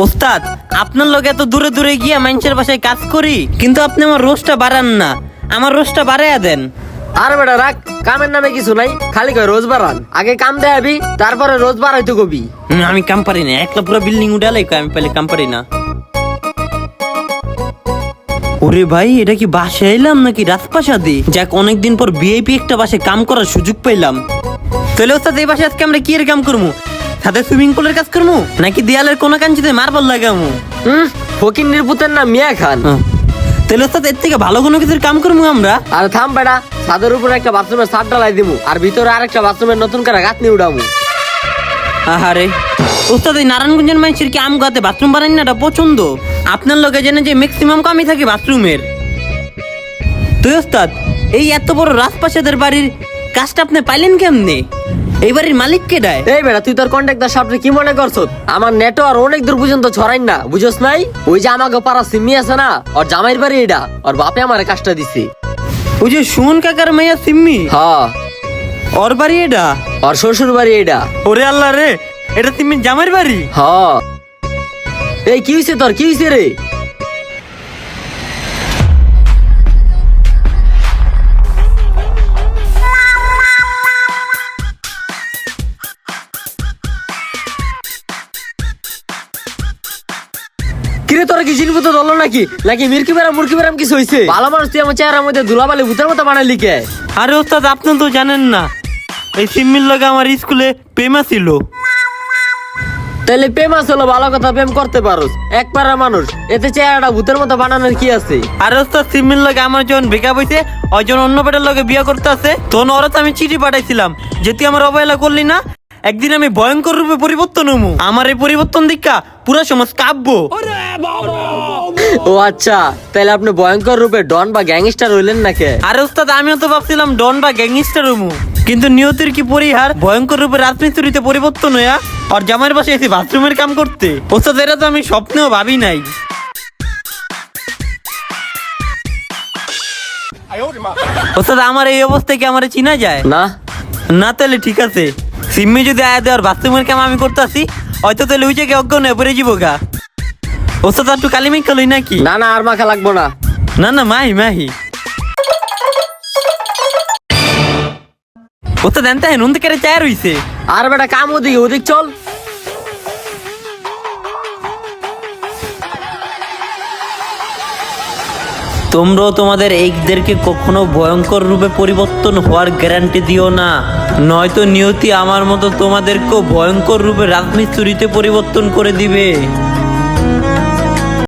ওস্তাদ, আপনার লগে এত দূরে দূরে গিয়ে মানুষের বাসায় কাজ করি, কিন্তু আপনি আমার রোজটা বাড়ান না, আমার রোজটা বাড়াইয়া দেন। আর বেটা রাখ, কামের নামে কিছু নাই, খালি কয় রোজ বাড়ান। আগে কাম দেয়াবি, তারপরে রোজ বাড়াইতে কবি। আমি কাম পারি না, একলা পুরো বিল্ডিং উঠালে আমি পেলে কাম পারি না। ওরে ভাই, এটা কি বাসায় এলাম নাকি রাজপ্রাসাদে? যাক, অনেকদিন পর ভিআইপি একটা বাসায় কাম করার সুযোগ পেলাম। তাহলে ওস্তাদ, এই বাসায় আজকে আমরা কি এর কাম করবো? সাথে সুইমিং পুলের কাজ করবো নাকি দেয়ালের কোন কাঞ্চিতে মার্বেল লাগামু? ফকিন্নির পুতের নাম মিয়া খান। তাহলে ওস্তাদ, এর থেকে ভালো কোনো কিছুর কাম করবো আমরা। আর থাম বেটা, ছাদের উপরে একটা বাথরুমের ছাদ ঢালাই দিমু, আর ভিতরে আরেকটা বাথরুমের নতুন করে গাঁথনি উঠামু। আহারে ওস্তাদ, এই নারায়ণগঞ্জের মানুষের কি আম গাতে বাথরুম বানাই না, এটা পছন্দ। আপনার লোকে জেনে যে ম্যাক্সিমাম কামই থাকে বাথরুমের। তুই ওস্তাদ, এই এত বড় রাজপ্রাসাদের বাড়ির কাজটা আপনি পাইলেন কেমনে? এই বাড়ির মালিক কে দেয়? এই বেটা, তুই তোর কন্ট্রাক্টর সাহেবরে কি মনে করছ? আমার নেটওয়ার্ক অনেক দূর পর্যন্ত ছড়াই না, বুঝছ নাই? ওই যে আমাকে পাড়া সিম্মি আছে না, ওর জামাইয়ের বাড়ি এটা, ওর বাপে আমার কাজটা দিছে। ওই যে সুমন কাকার মেয়া সিম্মি, হ্যাঁ, ওর বাড়ি এটা? ওর শ্বশুর বাড়ি এটা। ওরে আল্লাহ রে, এটা সিম্মির জামাইর বাড়ি? হ্যাঁ। এই কি হইছে তোর, কি হইছে রে? কিরে, তোরা কি জিনিস ধরলো নাকি নাকি মির্কি বেরাম মুরকি বেরাম কিছু হইছে? ভালো মানুষ তুই আমার চেহারার মধ্যে ধুলাবালি ভূতের মতো বানাইলি কে? আরে ওস্তাদ, আপনি তো জানেন না, এই সিম্মির লগে আমার স্কুলে প্রেম ছিল। তাহলে প্রেম আসলো ভালো কথা, প্রেম করতে পারোস, এক পাড়ার মানুষ, এতে চেহারাটা ভূতের মতো বানানোর কি আছে? আরে ওস্তাদ, সিম্মির লগে আমার যখন ব্রেকআপ হইছে, ওই যখন অন্য বেটার লগে বিয়ে করতে আছে, তখন ওরা তো আমি চিঠি পাঠাইছিলাম যে তুই আমার অবহেলা করলি না, একদিন আমি ভয়ঙ্কর রূপে পরিবর্তন হমু। আমার এই পরিবর্তন দেখা পুরা সমাজ কাব্য। ও আচ্ছা, তাহলে আপনি ভয়ঙ্কর রূপে ডন বা গ্যাংস্টার হইলেন না কে? আরে ওস্তাদ, আমিও তো ভাবছিলাম ডন বা গ্যাংস্টার হমু, কিন্তু নিয়তির কি পরিহার, ভয়ঙ্কর রূপে রাজমিস্ত্রিতে পরিবর্তন হইয়া আর জামাইয়ের পাশে এসে বাথরুমের কাম করতে। ওস্তাদ, এটা তো আমি স্বপ্নেও ভাবি নাই। ওস্তাদ, আমার এই অবস্থায় কি আমার চিনা যায় না না? তাহলে ঠিক আছে, সিম্মি যদি আয়া দেওয়ার বাথরুমের কাম আমি করতেছি, হয়তো তাহলে উইচে কে অজ্ঞ নয় পরে যাবো গা। ওস্তাদ, একটু কালি মিক্কা লই নাকি? না না, আর মাখা লাগবো না। না না, মাহি মাহি। ওস্তাদ, এনতে হেন উনতে কেড়ে চায় রইছে। আর বেটা কাম ওদিকে, ওদিক চল। তোমরাও তোমাদের এইদেরকে কখনো ভয়ঙ্কর রূপে পরিবর্তন হওয়ার গ্যারান্টি দিও না, নয়তো নিয়তি আমার মতো তোমাদেরকেও ভয়ঙ্কর রূপে রাজমিস্ত্রিতে পরিবর্তন করে দিবে।